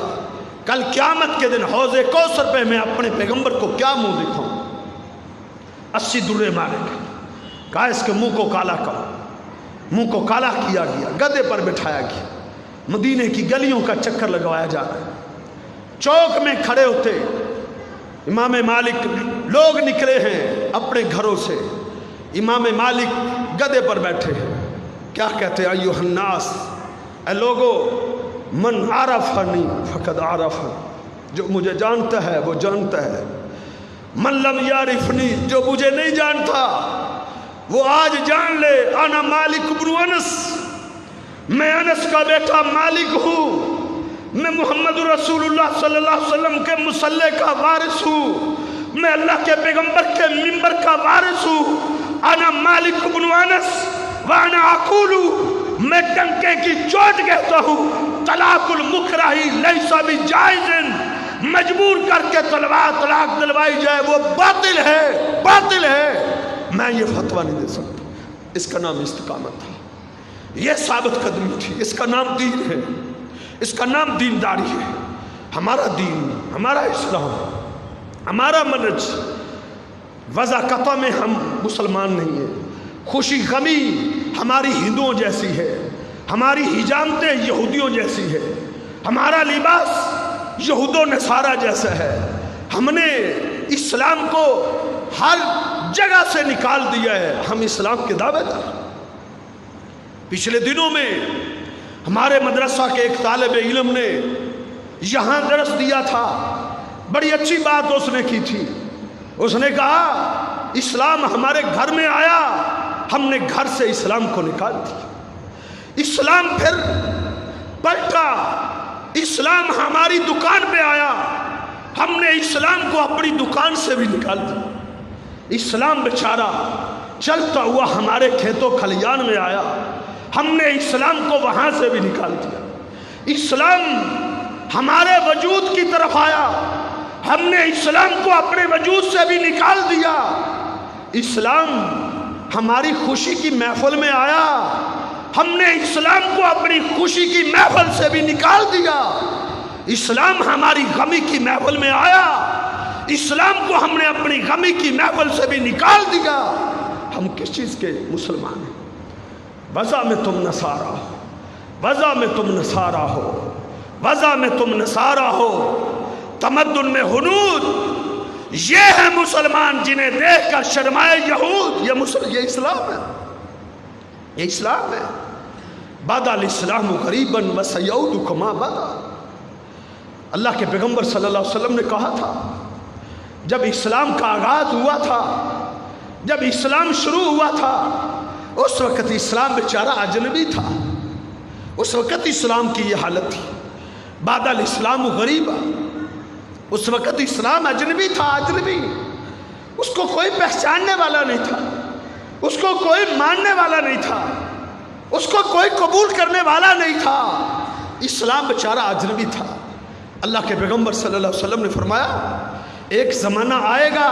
[SPEAKER 1] کل قیامت کے دن حوض کوثر پہ میں اپنے پیغمبر کو کیا منہ دکھاؤں؟ 80 درے مارے گئے، کہا اس کے منہ کو کالا کرو۔ منہ کو کالا کیا گیا، گدے پر بٹھایا گیا، مدینے کی گلیوں کا چکر لگوایا جا رہا ہے۔ چوک میں کھڑے ہوتے امام مالک، لوگ نکلے ہیں اپنے گھروں سے، امام مالک گدے پر بیٹھے ہیں، کیا کہتے ہیں؟ ایھا الناس، اے لوگو، من عرفنی فقد عرفنی، جو مجھے جانتا ہے وہ جانتا ہے، من لم یعرفنی، جو مجھے نہیں جانتا وہ آج جان لے، انا مالک بن انس، میں انس کا بیٹا مالک ہوں، میں محمد رسول اللہ صلی اللہ علیہ وسلم کے مصلی کا وارث ہوں، میں اللہ کے پیغمبر کے منبر کا وارث ہوں، انا مالک بن انس وانا اقول، میں ٹنکے کی چوٹ کہتا ہوں، طلاق المکرہ لیس بجائز، مجبور کر کے طلاق دلوائی جائے وہ باطل ہے، باطل ہے۔ میں یہ فتویٰ نہیں دے سکتا۔ اس کا نام استقامت تھا، یہ ثابت قدمی تھی، اس کا نام دین ہے، اس کا نام دینداری ہے۔ ہمارا دین، ہمارا اسلام، ہمارا منہج وضع قطع میں ہم مسلمان نہیں ہیں۔ خوشی غمی ہماری ہندوؤں جیسی ہے، ہماری حجامتیں یہودیوں جیسی ہے، ہمارا لباس یہود و نصارہ جیسا ہے۔ ہم نے اسلام کو ہر جگہ سے نکال دیا ہے، ہم اسلام کے دعوے دار۔ پچھلے دنوں میں ہمارے مدرسہ کے ایک طالب علم نے یہاں درس دیا تھا، بڑی اچھی بات اس نے کی تھی۔ اس نے کہا اسلام ہمارے گھر میں آیا، ہم نے گھر سے اسلام کو نکال دیا۔ اسلام پھر پلٹا، اسلام ہماری دکان پہ آیا، ہم نے اسلام کو اپنی دکان سے بھی نکال دیا۔ اسلام بیچارہ چلتا ہوا ہمارے کھیتوں کھلیان میں آیا، ہم نے اسلام کو وہاں سے بھی نکال دیا۔ اسلام ہمارے وجود کی طرف آیا، ہم نے اسلام کو اپنے وجود سے بھی نکال دیا۔ اسلام ہماری خوشی کی محفل میں آیا، ہم نے اسلام کو اپنی خوشی کی محفل سے بھی نکال دیا۔ اسلام ہماری غمی کی محفل میں آیا، اسلام کو ہم نے اپنی غمی کی محفل سے بھی نکال دیا۔ ہم کس چیز کے مسلمان ہیں؟ وضع میں تم نصارہ ہو، وضع میں تم نصارہ ہو، وضع میں تم نصارہ ہو، تمدن میں ہنود، یہ ہے مسلمان جنہیں دیکھ کر شرمائے یہود۔ یہ اسلام ہے، یہ اسلام ہے۔ بدا الاسلام غریبا وسیعود کما بدا، اللہ کے پیغمبر صلی اللہ علیہ وسلم نے کہا تھا، جب اسلام کا آغاز ہوا تھا، جب اسلام شروع ہوا تھا، اس وقت اسلام بیچارہ اجنبی تھا، اس وقت اسلام کی یہ حالت تھی۔ بعد الاسلام غریبا، اس وقت اسلام اجنبی تھا، اجنبی، اس کو کوئی پہچاننے والا نہیں تھا، اس کو کوئی ماننے والا نہیں تھا، اس کو کوئی قبول کرنے والا نہیں تھا، اسلام بیچارہ اجنبی تھا۔ اللہ کے پیغمبر صلی اللہ علیہ وسلم نے فرمایا ایک زمانہ آئے گا،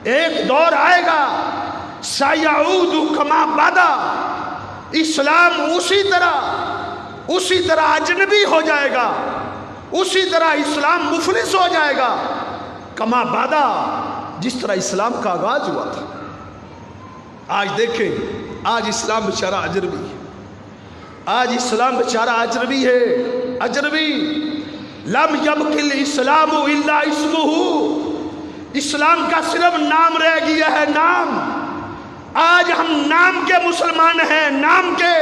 [SPEAKER 1] ایک دور آئے گا، سیعود کما بدا، اسلام اسی طرح اجنبی ہو جائے گا، اسی طرح اسلام مفلس ہو جائے گا، کما بدا، جس طرح اسلام کا آغاز ہوا تھا۔ آج دیکھیں، آج اسلام بیچارہ اجنبی ہے، آج اسلام بیچارہ اجنبی ہے، اجنبی۔ لم یبق الاسلام الا اسمہ، اسلام کا صرف نام رہ گیا ہے، نام۔ آج ہم نام کے مسلمان ہیں، نام کے،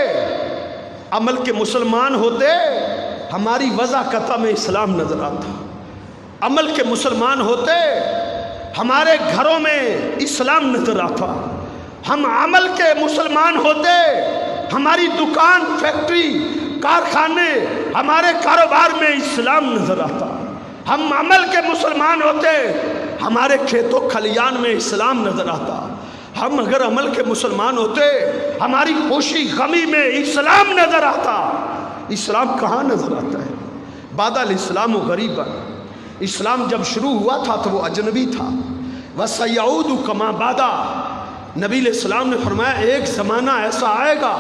[SPEAKER 1] عمل کے مسلمان ہوتے ہماری وضع قطع میں اسلام نظر آتا، عمل کے مسلمان ہوتے ہمارے گھروں میں اسلام نظر آتا، ہم عمل کے مسلمان ہوتے ہماری دکان، فیکٹری،
[SPEAKER 2] کارخانے، ہمارے کاروبار میں اسلام نظر آتا. ہم عمل کے مسلمان ہوتے، ہمارے کھیتوں کھلیان میں اسلام نظر آتا. ہم اگر عمل کے مسلمان ہوتے، ہماری خوشی غمی میں اسلام نظر آتا. اسلام کہاں نظر آتا ہے؟ بَدَ الاسلام غریبا، اسلام جب شروع ہوا تھا تو وہ اجنبی تھا. وَسَيَعُودُ كَمَا بَدَا، نبی علیہ السلام نے فرمایا ایک زمانہ ایسا آئے گا،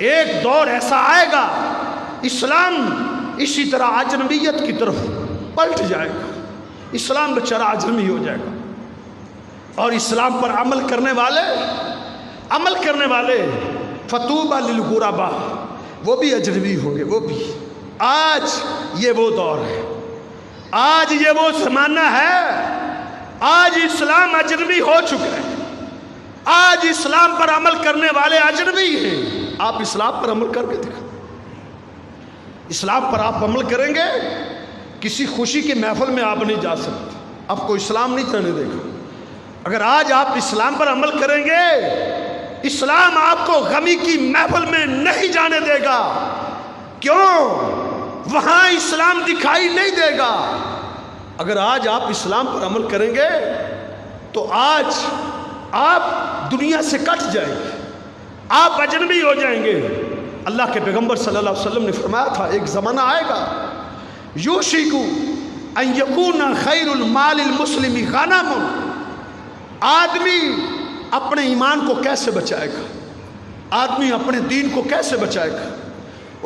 [SPEAKER 2] ایک دور ایسا آئے گا، اسلام اسی طرح اجنبیت کی طرف پلٹ جائے گا. اسلام بیچارہ اجنبی ہو جائے گا، اور اسلام پر عمل کرنے والے فطوبى للغرباء، وہ بھی اجنبی ہوں گے. وہ بھی آج یہ وہ دور ہے، آج یہ وہ زمانہ ہے. آج اسلام اجنبی ہو چکا ہے، آج اسلام پر عمل کرنے والے اجنبی ہیں. آپ اسلام پر عمل کر کے دکھائیں. اسلام پر آپ عمل کریں گے، کسی خوشی کی محفل میں آپ نہیں جا سکتے، آپ کو اسلام نہیں جانے دے گا. اگر آج آپ اسلام پر عمل کریں گے، اسلام آپ کو غمی کی محفل میں نہیں جانے دے گا. کیوں؟ وہاں اسلام دکھائی نہیں دے گا. اگر آج آپ اسلام پر عمل کریں گے تو آج آپ دنیا سے کٹ جائیں گے، آپ اجنبی ہو جائیں گے. اللہ کے پیغمبر صلی اللہ علیہ وسلم نے فرمایا تھا ایک زمانہ آئے گا، یوشک ان یکون خیر المال المسلم غنم. آدمی اپنے ایمان کو کیسے بچائے گا؟ آدمی اپنے دین کو کیسے بچائے گا؟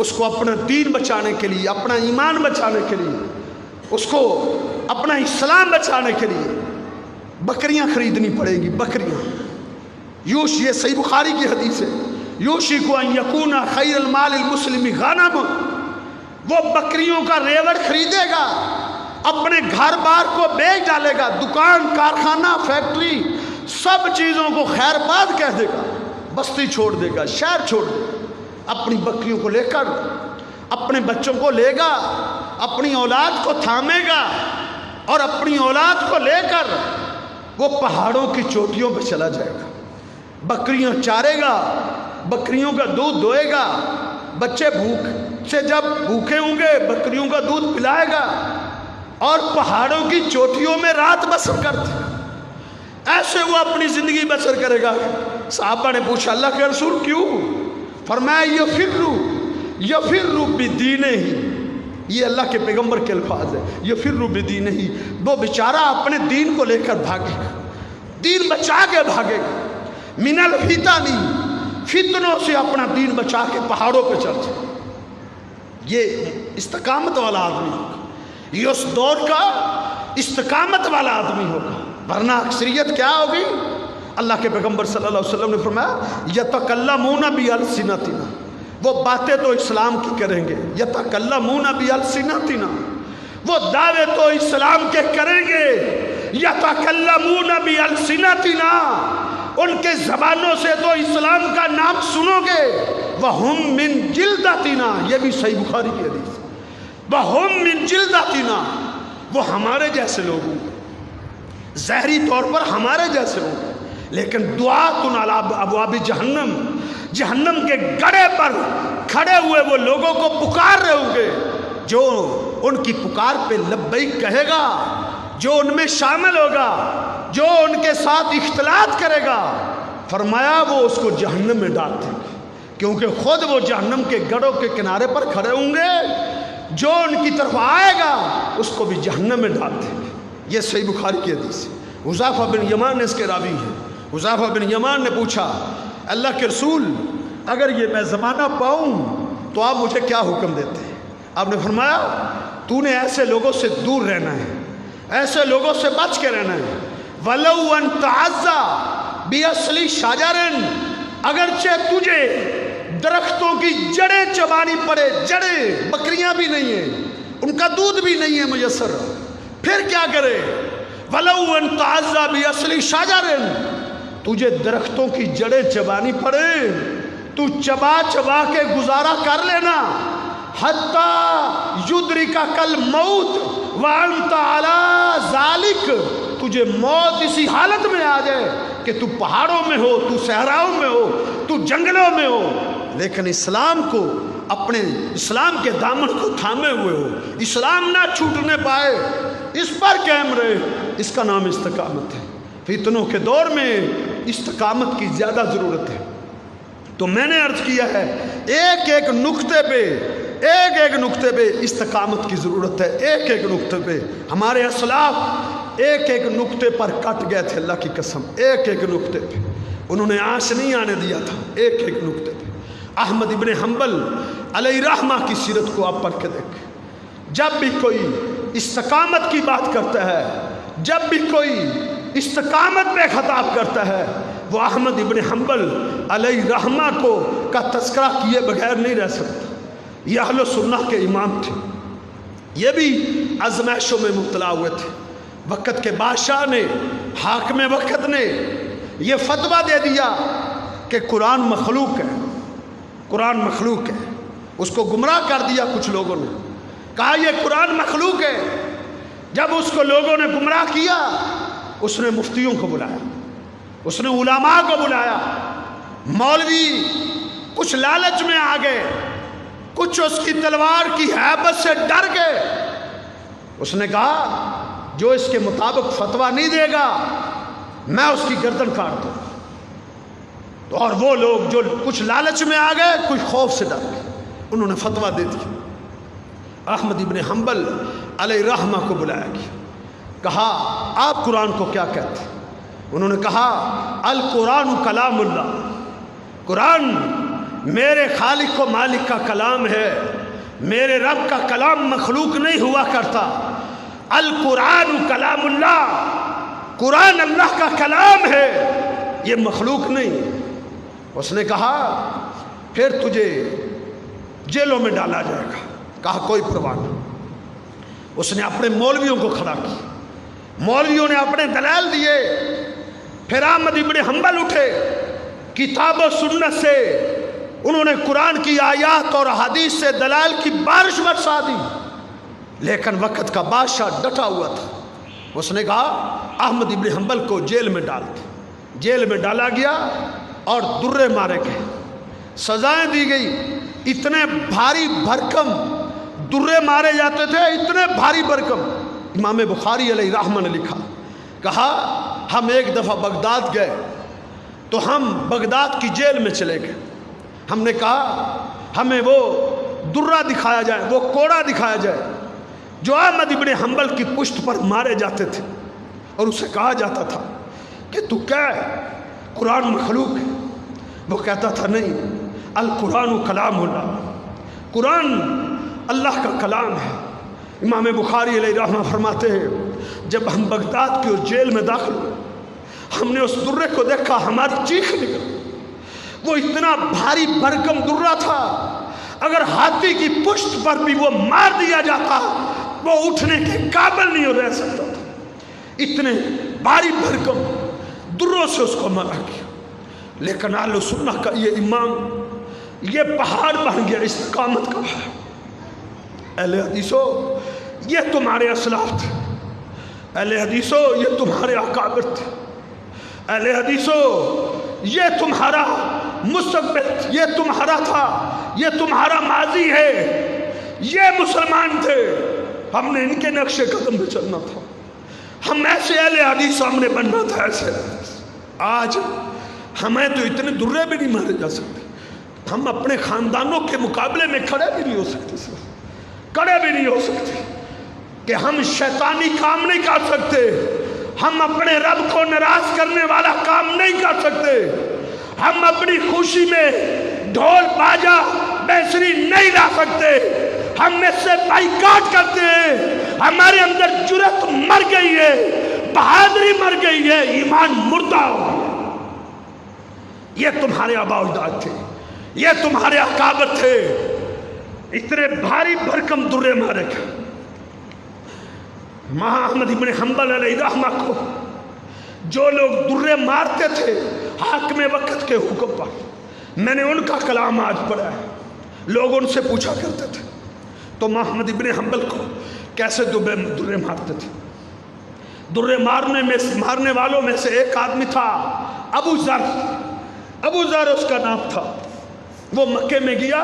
[SPEAKER 2] اس کو اپنا دین بچانے کے لیے، اپنا ایمان بچانے کے لیے، اس کو اپنا اسلام بچانے کے لیے بکریاں خریدنی پڑے گی. بکریاں، یہ صحیح بخاری کی حدیث ہے. یوشک ان یکون خیر المال المسلم غنم، وہ بکریوں کا ریوڑ خریدے گا، اپنے گھر بار کو بیچ ڈالے گا، دکان، کارخانہ، فیکٹری، سب چیزوں کو خیر باد کہہ دے گا، بستی چھوڑ دے گا، شہر چھوڑ دے گا. اپنی بکریوں کو لے کر اپنے بچوں کو لے گا، اپنی اولاد کو تھامے گا، اور اپنی اولاد کو لے کر وہ پہاڑوں کی چوٹیوں پہ چلا جائے گا. بکریاں چارے گا، بکریوں کا دودھ دوئے گا، بچے بھوک سے جب بھوکے ہوں گے بکریوں کا دودھ پلائے گا، اور پہاڑوں کی چوٹیوں میں رات بسر کرتے گا. ایسے وہ اپنی زندگی بسر کرے گا. صحابہ نے پوچھا اللہ کے رسول کیوں؟ فرمایا یفر بدینہ، یہ اللہ کے پیغمبر کے الفاظ ہے. یفر بدینہ، وہ بیچارہ اپنے دین کو لے کر بھاگے گا، دین بچا کے بھاگے گا. من الفتن، فتنوں سے اپنا دین بچا کے پہاڑوں پہ چل جائے. یہ استقامت والا آدمی ہوگا، یہ اس دور کا استقامت والا آدمی ہوگا. ورنہ اکثریت کیا ہوگی؟ اللہ کے پیغمبر صلی اللہ علیہ وسلم نے فرمایا یتکلمون بألسنتنا، وہ باتیں تو اسلام کی کریں گے. یتکلمون بألسنتنا، وہ دعوے تو اسلام کے کریں گے. یتکلمون بألسنتنا، ان کے زبانوں سے تو اسلام کا نام سنو گے. وَهُمْ مِنْ جِلْدَتِنَا، یہ بھی صحیح بخاری کی حدیث. وَهُمْ مِنْ جِلْدَتِنَا، وہ ہمارے جیسے لوگ ہوں، ظاہری طور پر ہمارے جیسے ہوں، لیکن دعاتن علی ابواب جہنم، جہنم کے گڑھے پر کھڑے ہوئے وہ لوگوں کو پکار رہے ہوں گے. جو ان کی پکار پہ لبیک کہے گا، جو ان میں شامل ہوگا، جو ان کے ساتھ اختلاط کرے گا، فرمایا وہ اس کو جہنم میں ڈال دیں گے، کیونکہ خود وہ جہنم کے گڑھوں کے کنارے پر کھڑے ہوں گے. جو ان کی طرف آئے گا اس کو بھی جہنم میں ڈال دیں گے. یہ صحیح بخاری کی حدیث ہے. حذیفہ بن یمان نے اس کے راوی ہیں. حذیفہ بن یمان نے پوچھا اللہ کے رسول اگر یہ میں زمانہ پاؤں تو آپ مجھے کیا حکم دیتے ہیں؟ آپ نے فرمایا تو نے ایسے لوگوں سے دور رہنا ہے، ایسے لوگوں سے بچ کے رہنا ہے. وَلَوْ أَن تَعَزَّ بِأَصْلِ شَجَرٍ، اگرچہ تجھے درختوں کی جڑیں چبانی پڑے. جڑیں، بکریاں بھی نہیں ہیں، ان کا دودھ بھی نہیں ہے میسر، پھر کیا کرے؟ وَلَوْ أَن تَعَزَّ بِأَصْلِ شَجَرٍ، تجھے درختوں کی جڑیں چبانی پڑے، تو چبا چبا کے گزارا کر لینا. حَتَّى يُدْرِكَكَ الْمَوْتُ وَأَنْتَ عَلَى ذَلِكَ، تجھے موت اسی حالت میں آ جائے کہ تو پہاڑوں میں ہو، تو صحراؤں میں ہو، تو جنگلوں میں ہو، لیکن اسلام کو اپنے اسلام کے دامن کو تھامے ہوئے ہو، اسلام نہ چھوٹنے پائے، اس پر قائم رہے، اس کا نام استقامت ہے۔ فتنوں کے دور میں استقامت کی زیادہ ضرورت ہے۔ تو میں نے عرض کیا ہے ایک ایک نقطے پہ استقامت کی ضرورت ہے، ایک ایک نقطے پہ۔ ہمارے اسلاف ایک ایک نقطے پر کٹ گئے تھے، اللہ کی قسم، ایک ایک نقطے پہ انہوں نے آنچ نہیں آنے دیا تھا، ایک ایک نقطے پہ۔ احمد ابن حنبل علیہ رحمہ کی سیرت کو آپ پڑھ کے دیکھیں، جب بھی کوئی استقامت کی بات کرتا ہے، جب بھی کوئی استقامت پہ خطاب کرتا ہے، وہ احمد ابن حنبل علیہ رحمہ کا تذکرہ کیے بغیر نہیں رہ سکتا۔ یہ اہل سنہ کے امام تھے، یہ بھی آزمائشوں میں مبتلا ہوئے تھے۔ وقت کے بادشاہ نے، حاکم وقت نے یہ فتویٰ دے دیا کہ قرآن مخلوق ہے، قرآن مخلوق ہے۔ اس کو گمراہ کر دیا کچھ لوگوں نے، کہا یہ قرآن مخلوق ہے۔ جب اس کو لوگوں نے گمراہ کیا، اس نے مفتیوں کو بلایا، اس نے علماء کو بلایا۔ مولوی کچھ لالچ میں آ گئے، کچھ اس کی تلوار کی ہیبت سے ڈر گئے۔ اس نے کہا جو اس کے مطابق فتویٰ نہیں دے گا میں اس کی گردن کاٹ دوں۔ اور وہ لوگ جو کچھ لالچ میں آ گئے، کچھ خوف سے ڈر گئے، انہوں نے فتویٰ دے دیا۔ احمد ابن حنبل علیہ رحمہ کو بلایا گیا، کہا آپ قرآن کو کیا کہتے ہیں؟ انہوں نے کہا القرآن کلام اللہ، قرآن میرے خالق و مالک کا کلام ہے، میرے رب کا کلام مخلوق نہیں ہوا کرتا۔ القرآن کلام اللہ، قرآن اللہ کا کلام ہے، یہ مخلوق نہیں۔ اس نے کہا پھر تجھے جیلوں میں ڈالا جائے گا۔ کہا کوئی پرواہ نہیں۔ اس نے اپنے مولویوں کو کھڑا کیا، مولویوں نے اپنے دلائل دیے۔ پھر احمد ابن حنبل اٹھے، کتاب و سنت سے انہوں نے قرآن کی آیات اور حدیث سے دلائل کی بارش برسا دی۔ لیکن وقت کا بادشاہ ڈٹا ہوا تھا۔ اس نے کہا احمد ابن حنبل کو جیل میں ڈال دو۔ جیل میں ڈالا گیا اور درے مارے گئے، سزائیں دی گئی۔ اتنے بھاری بھرکم درے مارے جاتے تھے، اتنے بھاری بھرکم۔ امام بخاری علیہ رحمہ نے لکھا، کہا ہم ایک دفعہ بغداد گئے تو ہم بغداد کی جیل میں چلے گئے۔ ہم نے کہا ہمیں وہ درہ دکھایا جائے، وہ کوڑا دکھایا جائے جو احمد ابن حنبل کی پشت پر مارے جاتے تھے، اور اسے کہا جاتا تھا کہ تو کیا ہے، قرآن مخلوق ہے؟ وہ کہتا تھا نہیں، القرآن کلام اللہ، قرآن اللہ کا کلام ہے۔ امام بخاری علیہ رحمہ فرماتے ہیں جب ہم بغداد کی اس جیل میں داخل ہوئے، ہم نے اس درے کو دیکھا، ہماری چیخ نکلی۔ وہ اتنا بھاری بھرکم درہ تھا، اگر ہاتھی کی پشت پر بھی وہ مار دیا جاتا وہ اٹھنے کے قابل نہیں رہ سکتا تھا۔ اتنے بھاری بھرکم دروں سے اس کو مارا گیا۔ لیکن اہل سنہ کا یہ امام، یہ پہاڑ بن گیا استقامت کا۔ اہل حدیثو یہ تمہارے اسلاف تھے، اہل حدیثو یہ تمہارے اکابر تھے، اہل حدیثو یہ تمہارا مستقبل، یہ تمہارا تھا، یہ تمہارا ماضی ہے، یہ مسلمان تھے، ہم نے ان کے نقش قدم پہ چلنا تھا، ہم ایسے اہل حدیث ہم نے بننا تھا، ایسے حدیث۔ آج ہمیں تو اتنے درے بھی نہیں مارے جا سکتے، ہم اپنے خاندانوں کے مقابلے میں کھڑے بھی نہیں ہو سکتے، کھڑے بھی نہیں ہو سکتے کہ ہم شیطانی کام نہیں کر سکتے، ہم اپنے رب کو ناراض کرنے والا کام نہیں کر سکتے، ہم اپنی خوشی میں ڈھول باجا بیسری نہیں لا سکتے، ہم اس سے بائیکاٹ کرتے ہیں۔ ہمارے اندر جرأت مر گئی ہے، بہادری مر گئی ہے، ایمان مردہ ہو گیا۔ یہ تمہارے آباء و اجداد تھے، یہ تمہارے اکابر تھے، اتنے بھاری بھرکم درے مارے گئے۔ ماں احمد ابن حنبل علیہ رحمہ کو جو لوگ درے مارتے تھے حاکم وقت کے حکم پر، میں نے ان کا کلام آج پڑھا ہے۔ لوگ ان سے پوچھا کرتے تھے تو احمد ابن حنبل کو کیسے درے مارتے تھے؟ درے مارنے والوں میں سے ایک آدمی تھا ابو ذر اس کا نام تھا۔ وہ مکے میں گیا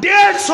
[SPEAKER 2] 150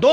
[SPEAKER 2] 2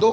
[SPEAKER 2] 2।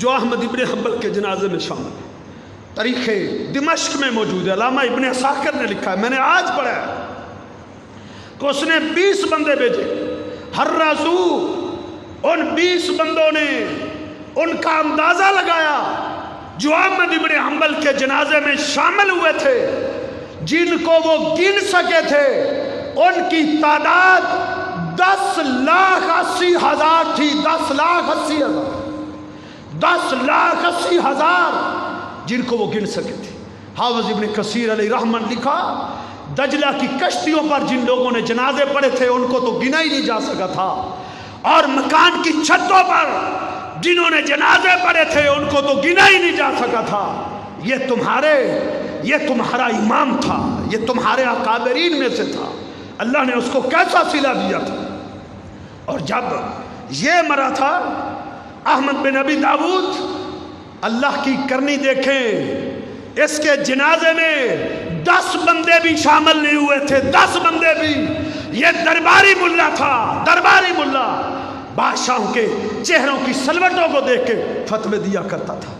[SPEAKER 2] جو احمد ابن حنبل کے جنازے میں شامل ہے. تاریخ دمشق میں موجود ہے. علامہ ابن عساکر نے لکھا ہے، میں نے آج پڑھا ہے کہ اس نے 20 بندے بھیجے. ہر رازو ان 20 بندوں نے ان کا اندازہ لگایا جو احمد ابن حنبل کے جنازے میں شامل ہوئے تھے. جن کو وہ گن سکے تھے ان کی تعداد 10,80,000 تھی. 10,80,000 10,80,000 جن کو وہ گن سکے تھے. حافظ ابن کثیر علیہ رحمت لکھا دجلہ کی کشتیوں پر جن لوگوں نے جنازے پڑھے تھے ان کو تو گنا ہی نہیں جا سکا تھا، اور مکان کی چھتوں پر جنہوں نے جنازے پڑھے تھے ان کو تو گنا ہی نہیں جا سکا تھا. یہ تمہارا امام تھا، یہ تمہارے اکابرین میں سے تھا. اللہ نے اس کو کیسا صلہ دیا تھا. اور جب یہ مرا تھا احمد بن ابی داؤد، اللہ کی کرنی دیکھیں، اس کے جنازے میں 10 بندے بھی شامل نہیں ہوئے تھے. 10 بندے بھی. یہ درباری ملا تھا، درباری ملا. بادشاہوں کے چہروں کی سلوٹوں کو دیکھ کے فتوے دیا کرتا تھا.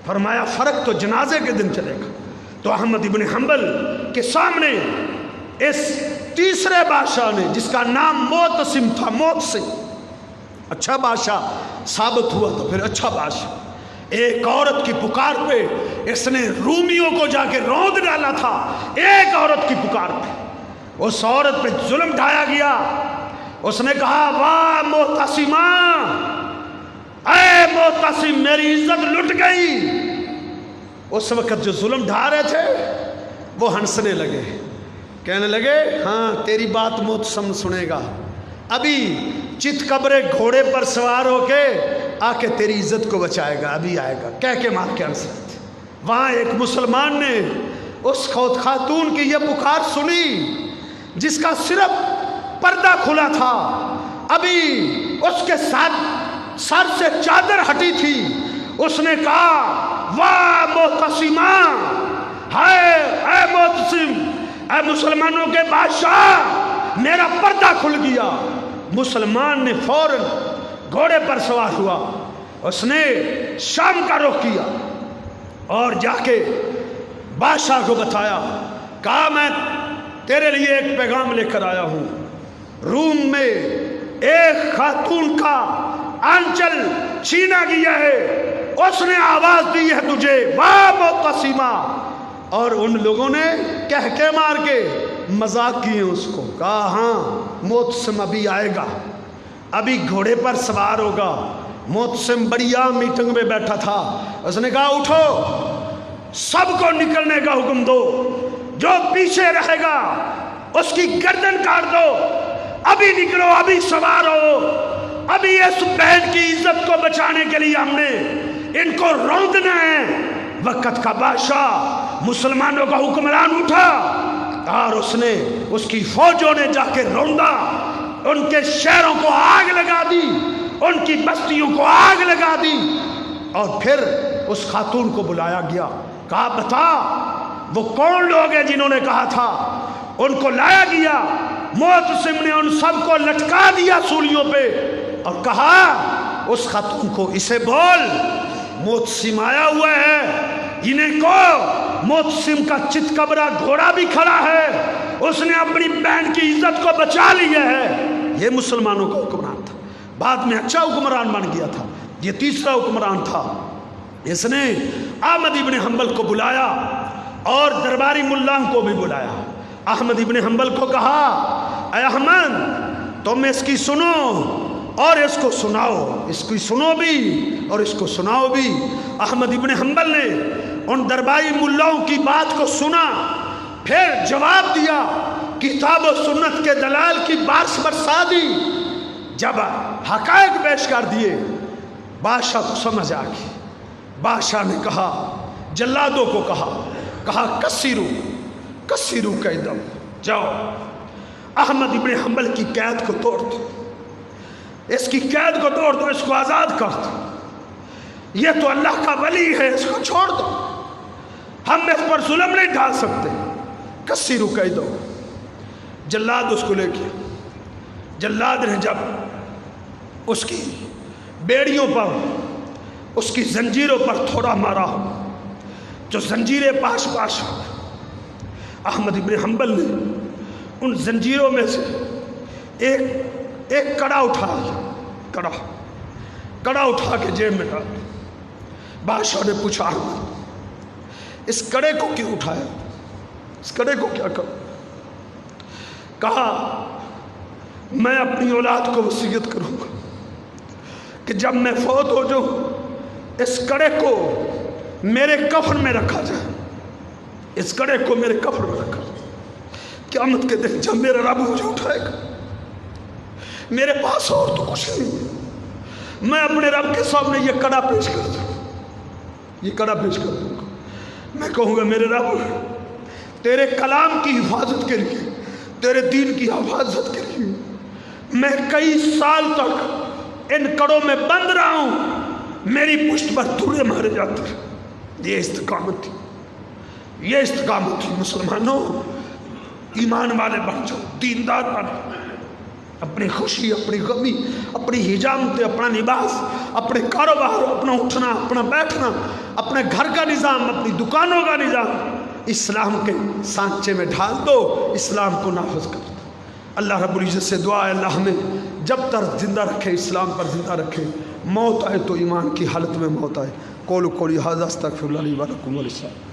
[SPEAKER 2] فرمایا فرق تو جنازے کے دن چلے گا. تو احمد ابن حنبل کے سامنے اس تیسرے بادشاہ نے، جس کا نام معتصم تھا، معتصم، اچھا بادشاہ ثابت ہوا تو پھر اچھا بادشاہ. ایک عورت کی پکار پہ اس نے رومیوں کو جا کے روند ڈالا تھا. ایک عورت کی پکار پہ اس عورت پہ ظلم ڈھایا گیا. اس نے کہا واہ معتصمہ، اے معتصم میری عزت لٹ گئی. اس وقت جو ظلم ڈھا رہے تھے وہ ہنسنے لگے، کہنے لگے ہاں تیری بات معتصم سنے گا. ابھی چت قبرے گھوڑے پر سوار ہو کے آ کے تیری عزت کو بچائے گا، ابھی آئے گا. کہہ کے مار کے ہنس رہے تھے. وہاں ایک مسلمان نے اس خاتون کی یہ پکار سنی جس کا صرف پردہ کھلا تھا، ابھی اس کے ساتھ سر سے چادر ہٹی تھی. اس نے کہا واہ معتصمہ، ہائے اے معتصم، اے مسلمانوں کے بادشاہ، میرا پردہ کھل گیا. مسلمان نے فوراً گھوڑے پر سوار ہوا. اس نے شام کا رخ کیا اور جا کے بادشاہ کو بتایا. کہا میں تیرے لیے ایک پیغام لے کر آیا ہوں. روم میں ایک خاتون کا آنچل چھینا گیا ہے، اس نے آواز دی ہے تجھے واہ معتصمہ. اور ان لوگوں نے کہہ کے مار کے مذاق کیے اس کو. کہا ہاں معتصم ابھی آئے گا، ابھی گھوڑے پر سوار ہوگا. معتصم بڑی عام میٹنگ میں بیٹھا تھا. اس نے کہا اٹھو، سب کو نکلنے کا حکم دو، جو پیچھے رہے گا اس کی گردن کاٹ دو. ابھی نکلو، ابھی سوار ہو. ابھی اس بہن کی عزت کو بچانے کے لیے ہم نے ان کو روندنا ہے. وقت کا بادشاہ مسلمانوں کا حکمران اٹھا اور اس نے، اس کی فوجوں نے جا کے روندا. ان کے شہروں کو آگ لگا دی، ان کی بستیوں کو آگ لگا دی. اور پھر اس خاتون کو بلایا گیا. کہا بتا وہ کون لوگ ہیں جنہوں نے کہا تھا. ان کو لایا گیا. معتصم نے ان سب کو لٹکا دیا سولیوں پہ اور کہا اس خاتون کو اسے بول معتصم آیا ہوا ہے. انہیں کو معتصم کا چت قبرہ گھوڑا بھی کھڑا ہے، اس نے اپنی بہن کی عزت کو بچا لیا ہے. یہ مسلمانوں کا حکمران تھا. بعد میں اچھا حکمران بن گیا تھا. یہ تیسرا حکمران تھا. اس نے احمد ابن حنبل کو بلایا اور درباری ملاؤں کو بھی بلایا. احمد ابن حنبل کو کہا اے احمد تم اس کی سنو اور اس کو سناؤ، اس کی سنو بھی اور اس کو سناؤ بھی. احمد ابن حنبل نے ان درباری ملاؤں کی بات کو سنا، پھر جواب دیا، کتاب و سنت کے دلائل کی بارش برسا دی. جب حقائق پیش کر دیے بادشاہ کو سمجھ آ گئی. بادشاہ نے کہا، جلادوں کو کہا کسیرو قیدم، جاؤ احمد ابن حنبل کی قید کو توڑ دو، اس کی قید کو توڑ دو، اس کو آزاد کر دو. یہ تو اللہ کا ولی ہے، اس کو چھوڑ دو، ہم اس پر ظلم نہیں ڈال سکتے. کسیرو قیدم. جلاد اس کو لے گیا. جلاد نے جب اس کی بیڑیوں پر اس کی زنجیروں پر تھوڑا مارا جو زنجیریں پاش پاش ہو. احمد ابن حنبل نے ان زنجیروں میں سے ایک کڑا اٹھا کے جیب میں ڈال. بادشاہ نے پوچھا احمد اس کڑے کو کیوں اٹھایا، اس کڑے کو کیا کروں؟ کہا میں اپنی اولاد کو وصیت کروں گا کہ جب میں فوت ہو جاؤں اس کڑے کو میرے کفن میں رکھا جائے، اس کڑے کو میرے کفن میں رکھا جائے. قیامت کے دن جب میرا رب مجھے اٹھائے گا، میرے پاس اور تو کچھ نہیں، میں اپنے رب کے سامنے یہ کڑا پیش کر دوں گا. میں کہوں گا میرے رب تیرے کلام کی حفاظت کے لیے، تیرے دین کی حفاظت کے لیے میں کئی سال تک ان کڑوں میں بند رہا ہوں، میری پشت پر دھوڑے مارے جاتے ہیں. یہ استقامت تھی. مسلمانوں ایمان والے بن جاؤ، دیندار بن جاؤ. اپنی خوشی، اپنی غمی، اپنی حجامت، اپنا لباس، اپنے کاروبار، اپنا اٹھنا، اپنا بیٹھنا، اپنے گھر کا نظام، اپنی دکانوں کا نظام اسلام کے سانچے میں ڈھال دو، اسلام کو نافذ کر دو. اللہ رب العزت سے دعا ہے اللہ ہمیں جب تک زندہ رکھے، اسلام پر زندہ رکھے. موت آئے تو ایمان کی حالت میں موت آئے. قول قولی ھذا استغفر اللہ لی ولکم وللسائرین.